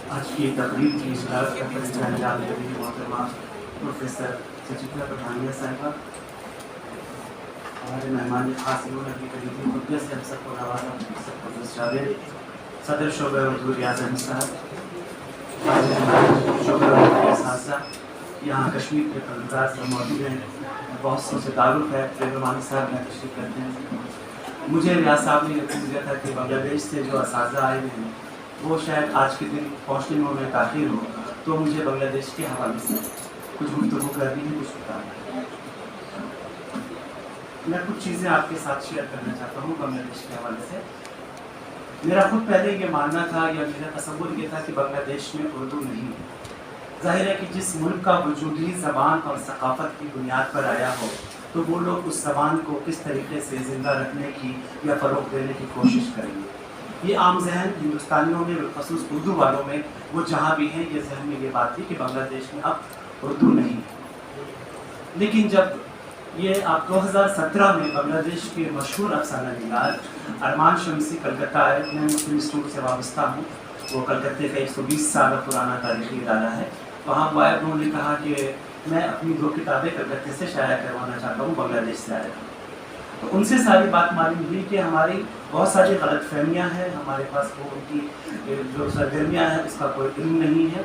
آج کی تقریب کی صدارت کرتے ہیں جناب محترمہ پروفیسر سچترا پٹھانیہ صاحبہ، ہمارے مہمان خاص انہوں نے اپنی قریبی خطبے سے ہم سب کو نوازا، سب کو جاوید، صدر شعبہ اردو ریاض احمد صاحب، شعبہ اردو اساتذہ، یہاں کشمیر کے فنکار سب موجود ہیں، بہت سو سے تعلق ہے، رحمانی صاحب میں تشریف کرتے ہیں۔ مجھے ریاض صاحب نے یقین دیا تھا کہ بنگلہ دیش سے جو اساتذہ آئے ہیں وہ شاید آج کے دن پہنچنے میں تاخیر ہو، تو مجھے بنگلہ دیش کے حوالے سے کچھ گفتگو کرنی ہے، کچھ بتانا ہے۔ میں کچھ چیزیں آپ کے ساتھ شیئر کرنا چاہتا ہوں بنگلہ دیش کے حوالے سے۔ میرا خود پہلے یہ ماننا تھا یا میرا تصور یہ تھا کہ بنگلہ دیش میں اردو نہیں ہے۔ ظاہر ہے کہ جس ملک کا وجود ہی زبان اور ثقافت کی بنیاد پر آیا ہو تو وہ لوگ اس زبان کو کس طریقے سے زندہ رکھنے کی یا فروغ دینے کی کوشش کریں گے۔ یہ عام ذہن ہندوستانیوں میں بالخصوص اردو والوں میں وہ جہاں بھی ہیں یہ ذہن میں یہ بات تھی کہ بنگلہ دیش میں اب اردو نہیں ہے۔ لیکن جب یہ آپ 2017 میں بنگلہ دیش کے مشہور افسانہ نگار ارمان شمسی کلکتہ آئے، میں مسلم انسٹیٹیوٹ سے وابستہ ہوں، وہ کلکتے کا 120 سال پرانا تاریخی ادارہ ہے، وہاں وہ آئے، انہوں نے کہا کہ میں اپنی 2 کتابیں کلکتے سے شائع کروانا چاہتا ہوں، بنگلہ دیش سے آئے ہیں۔ تو ان سے ساری بات معلوم ہوئی کہ ہماری بہت ساری غلط فہمیاں ہیں، ہمارے پاس وہ ان کی جو سرگرمیاں ہیں اس کا کوئی علم نہیں ہے۔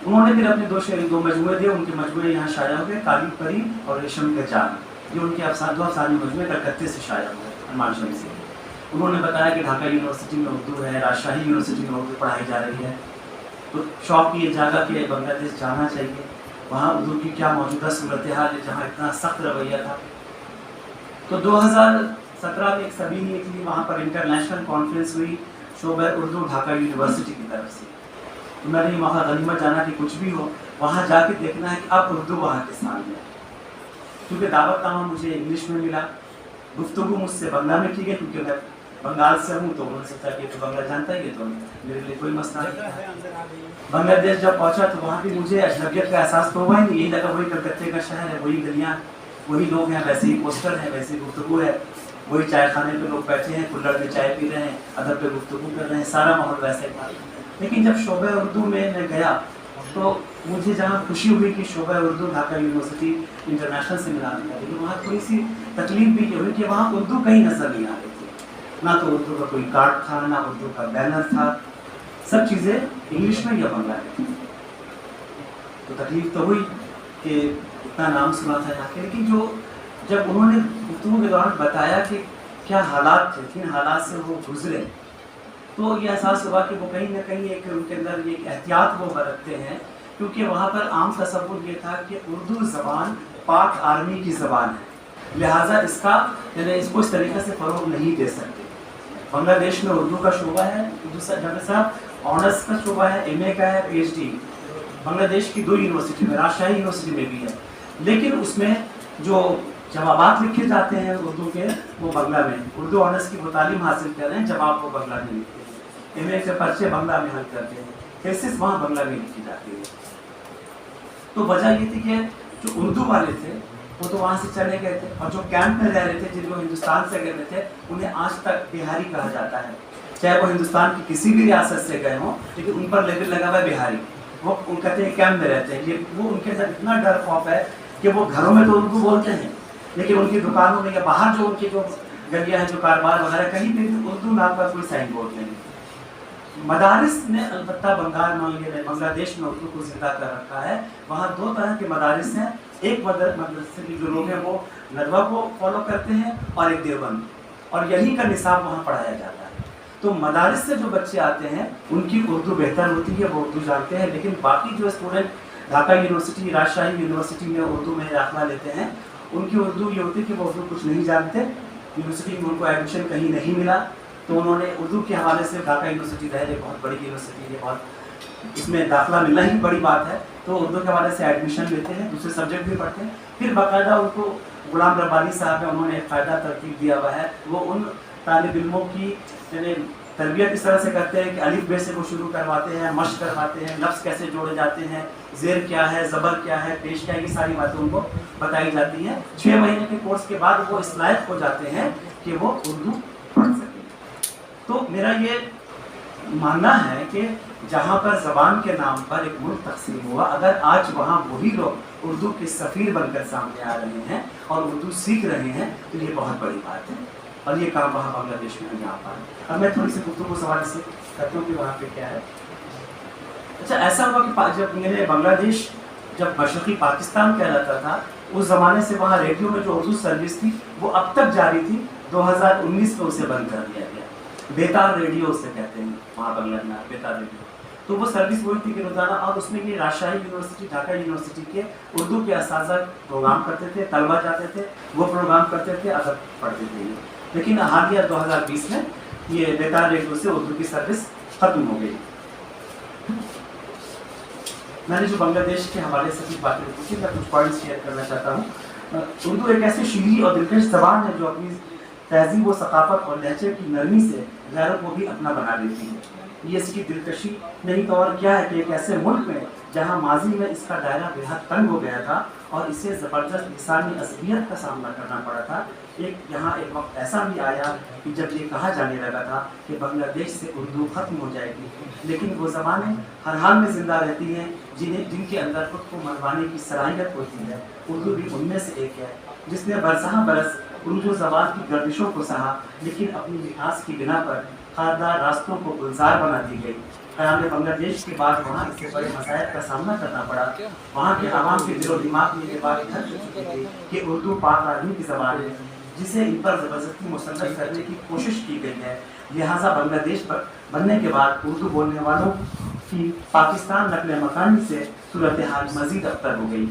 انہوں نے پھر اپنے 2 مجموعے دیے، ان کے مجموعے یہاں شائع ہو گئے، کالی پری اور ریشم کے جال، یہ ان کے 2 افسانے مجموعے کلکتے سے شائع ہوئے ارمان شمسی۔ انہوں نے بتایا کہ ڈھاکہ یونیورسٹی میں اردو ہے، راجشاہی یونیورسٹی میں اردو پڑھائی جا رہی ہے، تو شوق یہ جاگا کہ بنگلہ دیش جانا چاہیے، وہاں اردو کی کیا موجودہ صورتحال ہے جہاں اتنا سخت رویہ تھا۔ تو 2017 میں ایک سبھی نکلی، وہاں پر انٹرنیشنل کانفرنس ہوئی شعبہ اردو ڈھاکہ یونیورسٹی کی طرف سے۔ میں نے وہاں غنیمت جانا کہ کچھ بھی ہو وہاں جا کے دیکھنا ہے کہ اب اردو وہاں کے سامنے ہے، کیونکہ دعوت نامہ مجھے انگلش میں ملا، گفتگو مجھ سے بنگلہ میں کی گئی، کیونکہ میں بنگال سے ہوں تو انہوں نے سوچا کہ تو بنگلہ جانتا ہی ہے تو میرے لیے کوئی مسئلہ نہیں۔ بنگلہ دیش جب پہنچا تو وہاں بھی مجھے اجنبیت کا احساس تو ہوا ہی نہیں، یہی لگا وہی کلکتے کا شہر ہے، وہی گلیاں، وہی لوگ ہیں، ویسے ہی پوسٹر ہیں، ویسے ہی گفتگو ہے، وہی چائے خانے پہ لوگ بیٹھے ہیں، کلڑ میں چائے پی رہے ہیں، ادب پہ گفتگو کر رہے ہیں، سارا ماحول ویسے تھا۔ لیکن جب شعبہ اردو میں گیا تو مجھے جہاں خوشی ہوئی کہ شعبہ اردو ڈھاکہ یونیورسٹی انٹرنیشنل سے ملا دیا، لیکن وہاں تھوڑی سی تکلیف بھی یہ ہوئی کہ وہاں اردو کہیں نظر نہیں آ رہی تھی، نہ تو اردو کا کوئی کارڈ تھا، نہ اردو کا بینر تھا، سب چیزیں انگلش میں یا بنگلہ میں۔ تو تکلیف تو ہوئی کہ اتنا نام سنا تھا یہاں کے، لیکن جب انہوں نے گفتگو کے دوران بتایا کہ کیا حالات تھے، کن حالات سے وہ گزرے، تو یہ احساس ہوا کہ وہ کہیں نہ کہیں ایک ان کے اندر ایک احتیاط وہ برتتے ہیں، کیونکہ وہاں پر عام تصور یہ تھا کہ اردو زبان پاک آرمی کی زبان ہے، لہٰذا اس کو اس طریقے سے فروغ نہیں دے سکتے۔ بنگلہ دیش میں اردو کا شعبہ ہے، جنرل صاحب آنرس کا شعبہ ہے، ایم اے کا ہے، پی ایچ ڈی بنگلہ دیش کی 2 یونیورسٹی میں، راجشاہی یونیورسٹی میں بھی ہے، لیکن اس میں جو جوابات لکھے جاتے ہیں اردو کے وہ بنگلہ میں، اردو آنرس کی وہ تعلیم حاصل کر رہے ہیں، جواب وہ بنگلہ میں لکھتے ہیں، ایم اے کے پرچے بنگلہ میں حل کرتے ہیں، تھیسس وہاں بنگلہ میں لکھی جاتی ہے۔ تو وجہ یہ تھی کہ جو اردو والے تھے وہ تو وہاں سے چلے گئے تھے، اور جو کیمپ میں رہ رہے تھے، جن کو ہندوستان سے گئے تھے، انہیں آج تک بہاری کہا جاتا ہے، چاہے وہ ہندوستان کی کسی بھی ریاست سے گئے ہوں، لیکن ان پر لیبل لگا ہوا ہے بہاری، وہ ان کہتے ہیں کیمپ میں رہتے ہیں، یہ وہ ان کے اندر اتنا ڈر خوف ہے کہ وہ گھروں میں تو اردو بولتے ہیں، لیکن ان کی دکانوں میں یا باہر جو ان کی جو گلیاں ہیں، جو کاروبار وغیرہ، کہیں پہ بھی اردو نام پر کوئی سائن بورڈ نہیں۔ مدارس نے البتہ بنگلہ دیش میں اردو کو زندہ کر رکھا ہے، وہاں 2 طرح کے مدارس ہیں، ایک مدرسے کے جو لوگ ہیں وہ ندوہ کو فالو کرتے ہیں اور ایک دیوبند، اور یہی کا نصاب وہاں پڑھایا جاتا ہے۔ تو مدارس سے جو بچے آتے ہیں ان کی اردو بہتر ہوتی ہے، وہ اردو جانتے ہیں، لیکن باقی جو student Dhaka university, Rajshahi university میں اردو میں داخلہ لیتے ہیں، ان کی اردو یہ ہوتی ہے کہ وہ اردو کچھ نہیں جانتے، یونیورسٹی میں ان کو ایڈمیشن کہیں نہیں ملا، تو انہوں نے اردو کے حوالے سے ڈھاکہ یونیورسٹی ہے، یہ بہت بڑی یونیورسٹی ہے، بہت اس میں داخلہ ملنا ہی بڑی بات ہے، تو اردو کے حوالے سے ایڈمیشن لیتے ہیں، دوسرے سبجیکٹ بھی پڑھتے ہیں، پھر باقاعدہ ان کو غلام ربانی صاحب ہیں، انہوں نے ایک قاعدہ ترتیب دیا ہوا ہے، وہ ان طالب علموں کی تربیت اس طرح سے کرتے ہیں کہ الف بے سے وہ شروع کرواتے ہیں، مشق کرواتے ہیں، لفظ کیسے جوڑے جاتے ہیں، زیر کیا ہے، زبر کیا ہے، پیش کیا ہے، یہ ساری باتیں ان کو بتائی جاتی ہیں۔ 6 مہینے کے کورس کے بعد وہ اس لائق ہو جاتے ہیں کہ وہ اردو پڑھ سکیں۔ تو میرا یہ ماننا ہے کہ جہاں پر زبان کے نام پر ایک ملک تقسیم ہوا، اگر آج وہاں وہی لوگ اردو کے سفیر بن کر سامنے آ رہے ہیں اور اردو سیکھ رہے ہیں تو یہ بہت بڑی بات ہے، اور یہ کام وہاں بنگلہ دیش میں نہیں آ پا رہا۔ اب میں تھوڑی سی گفتگو سوال سے کرتا ہوں کہ وہاں پہ کیا ہے۔ اچھا، ایسا ہوا کہ جب میرے بنگلہ دیش جب مشرقی پاکستان کہلاتا تھا، اس زمانے سے وہاں ریڈیو میں جو اردو سروس تھی وہ اب تک جاری تھی، 2019 میں اسے بند کر دیا گیا۔ بیتار ریڈیو اسے کہتے ہیں وہاں بنگلہ میں، بیتار ریڈیو۔ تو وہ سروس وہی تھی کہ روزانہ، اور اس میں یہ راجشاہی یونیورسٹی، ڈھاکہ یونیورسٹی کے اردو کے اساتذہ پروگرام کرتے تھے، طلبہ جاتے تھے، وہ پروگرام کرتے تھے، ادب پڑھتے تھے۔ لیکن حالیہ 2020 میں یہ بیتار ریڈیو سے اردو کی سروس ختم ہو گئی۔ میں نے جو بنگلہ دیش کے حوالے سے کچھ باتیں پوچھی، میں کچھ پوائنٹس شیئر کرنا چاہتا ہوں۔ اردو ایک ایسی شیریں اور دلکش زبان ہے جو اپنی تہذیب و ثقافت اور لہجے کی نرمی سے غیروں کو بھی اپنا بنا دیتی ہے۔ یہ اس کی دلکشی نہیں تو اور کیا ہے کہ ایک ایسے ملک میں جہاں ماضی میں اس کا دائرہ بے حد تنگ ہو گیا تھا اور اسے زبردست لسانی عصبیت کا سامنا کرنا پڑا تھا، یہاں ایک وقت ایسا بھی آیا کہ جب یہ کہا جانے لگا تھا کہ بنگلہ دیش سے اردو ختم ہو جائے گی، لیکن وہ زبانیں ہر حال میں زندہ رہتی ہیں جن کے اندر خود کو منوانے کی صلاحیت ہوتی ہے۔ اردو بھی ان میں سے ایک ہے جس نے برسہ برس اردو زبان کی گردشوں کو سہا، لیکن اپنی مٹھاس کی بنا پر خاردار راستوں کو گلزار بنا دی گئی۔ قیام بنگلہ دیش کے بعد وہاں اس سے بڑے مسائل کا سامنا کرنا پڑا۔ وہاں کے عوام کے دل و دماغ میں یہ بات گھر چکی تھی کہ اردو پاک آدمی کی زبان ہے جسے ان پر زبردستی مسلط کرنے کی کوشش کی گئی ہے، لہٰذا بنگلہ دیش بننے کے بعد اردو بولنے والوں کی پاکستان نقل مکانی سے صورتحال مزید ابتر ہو گئی۔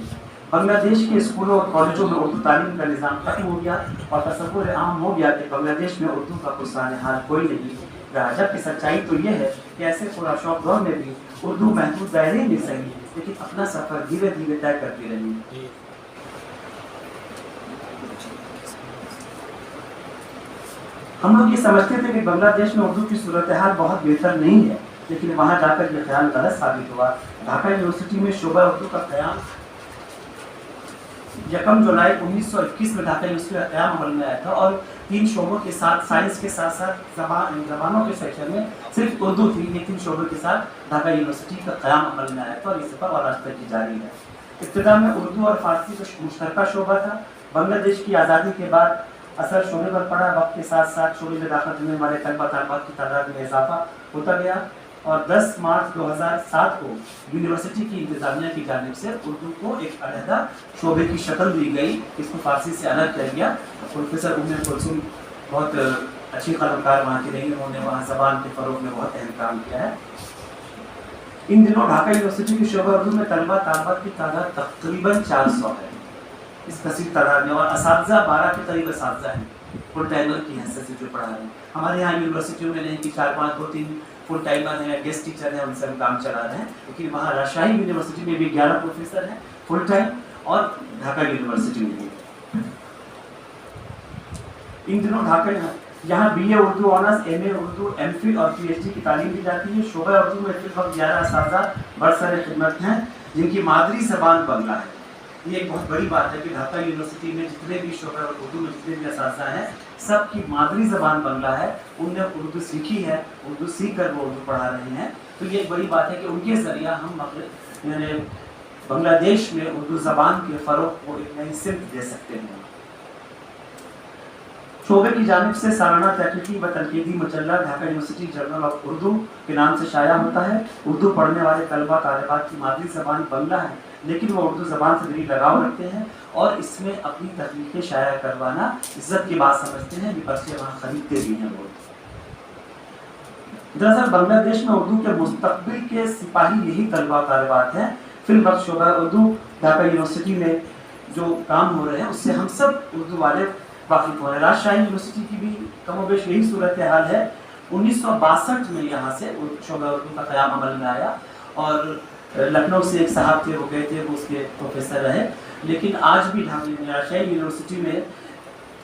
بنگلہ دیش کے اسکولوں اور کالجوں میں اردو تعلیم کا نظام ختم ہو گیا اور تصور عام ہو گیا کہ بنگلہ دیش میں اردو کا کوئی حال کوئی نہیں رہا، جبکہ سچائی تو یہ ہے کہ ایسے پورا شوق دور میں بھی اردو محدود دائرے میں صحیح لیکن اپنا سفر دھیرے دھیرے طے کرتی رہی۔ ہم لوگ یہ سمجھتے تھے کہ بنگلہ دیش میں اردو کی صورتحال بہت بہتر نہیں ہے، لیکن وہاں جا کر یہ خیال غلط ثابت ہوا۔ ڈھاکہ یونیورسٹی میں شعبہ اردو کا قیام 1 جولائی 1921 میں ڈھاکہ یونیورسٹی کا قیام عمل میں آیا تھا، اور 3 شعبوں کے ساتھ، سائنس کے ساتھ ساتھ زبانوں کے سیکشن میں صرف اردو تھی، لیکن شعبوں کے ساتھ ڈھاکہ یونیورسٹی کا قیام عمل میں آیا تھا اور یہ سفر اور آج تک کی جاری ہے۔ ابتدا میں اردو اور فارسی کا مشترکہ شعبہ تھا۔ بنگلہ دیش کی آزادی کے بعد اثر شعبے پر پڑا، وقت کے ساتھ ساتھ شعبے میں داخل ہونے والے طلبہ طالبات کی تعداد میں اضافہ ہوتا گیا، اور 10 مارچ 2007 کو یونیورسٹی کی انتظامیہ کی جانب سے اردو کو ایک علیحدہ شعبے کی شکل دی گئی، اس کو فارسی سے الگ کیا گیا۔ پروفیسر ام کلثوم بہت اچھی قلمکار وہاں کی رہی، انہوں نے وہاں زبان کے فروغ میں بہت اہم کام کیا ہے۔ ان دنوں ڈھاکہ یونیورسٹی کی شعبہ اردو میں طلبہ طالبات کی تعداد تقریباً 400 ہے، اس کثیر تعداد میں، اور اساتذہ 12 کے قریب اساتذہ ہیں فل ٹائمر کی حیثیت سے جو پڑھا رہے ہیں۔ ہمارے یہاں یونیورسٹیوں میں نہیں کہ 4-5 2-3 فل ٹائمر ہیں یا گیسٹ ٹیچر ہیں، ان سے ہم کام چلا رہے ہیں، لیکن وہاں راجشاہی یونیورسٹی میں بھی 11 پروفیسر ہیں فل ٹائم، اور ڈھاکہ یونیورسٹی میں بھی۔ ان دنوں ڈھاکہ یہاں BA Urdu honours, MA Urdu, MPhil اور PhD کی تعلیم دی جاتی ہے۔ شعبہ اردو میں فی الوقت 11 اساتذہ برسر خدمت ہیں جن کی مادری زبان بنگلہ ہے۔ یہ ایک بہت بڑی بات ہے کہ ڈھاکہ یونیورسٹی میں جتنے بھی شعبہ اردو میں جتنے بھی اساتذہ ہیں، سب کی مادری زبان بنگلہ ہے، ان نے اردو سیکھی ہے، اردو سیکھ کر وہ اردو پڑھا رہے ہیں۔ تو یہ ایک بڑی بات ہے کہ ان کے ذریعہ ہم یعنی بنگلہ دیش میں اردو زبان کے فروغ کو ایک نئی سمت دے سکتے ہیں۔ شعبے کی جانب سے سالانہ تحقیقی و تنقیدی مجلہ Dhaka university journal of Urdu کے نام سے شائع ہوتا ہے۔ اردو پڑھنے والے طلبہ طالبات کی مادری زبان بنگلہ ہے، لیکن وہ اردو زبان سے دلی لگاؤ رکھتے ہیں اور اس میں اپنی تخلیقیں شائع کروانا عزت کی بات سمجھتے ہیں، یہ پرچے وہاں خریدتے بھی ہیں وہ۔ دراصل بنگلہ دیش میں اردو کے مستقبل کے سپاہی یہی طلبہ طالبات ہیں۔ فی الوقت شعبہ اردو ڈھاکہ یونیورسٹی میں جو کام ہو رہے ہیں اس سے ہم سب اردو والے واقف ہو رہے ہیں۔ راجشاہی یونیورسٹی کی بھی کم و بیش یہی صورتحال ہے۔ 1962 میں یہاں سے شعبہ اردو کا قیام عمل میں آیا، اور لکھنؤ سے ایک صاحب تھے، وہ گئے تھے، وہ اس کے پروفیسر رہے، لیکن آج بھی راجشاہی یونیورسٹی میں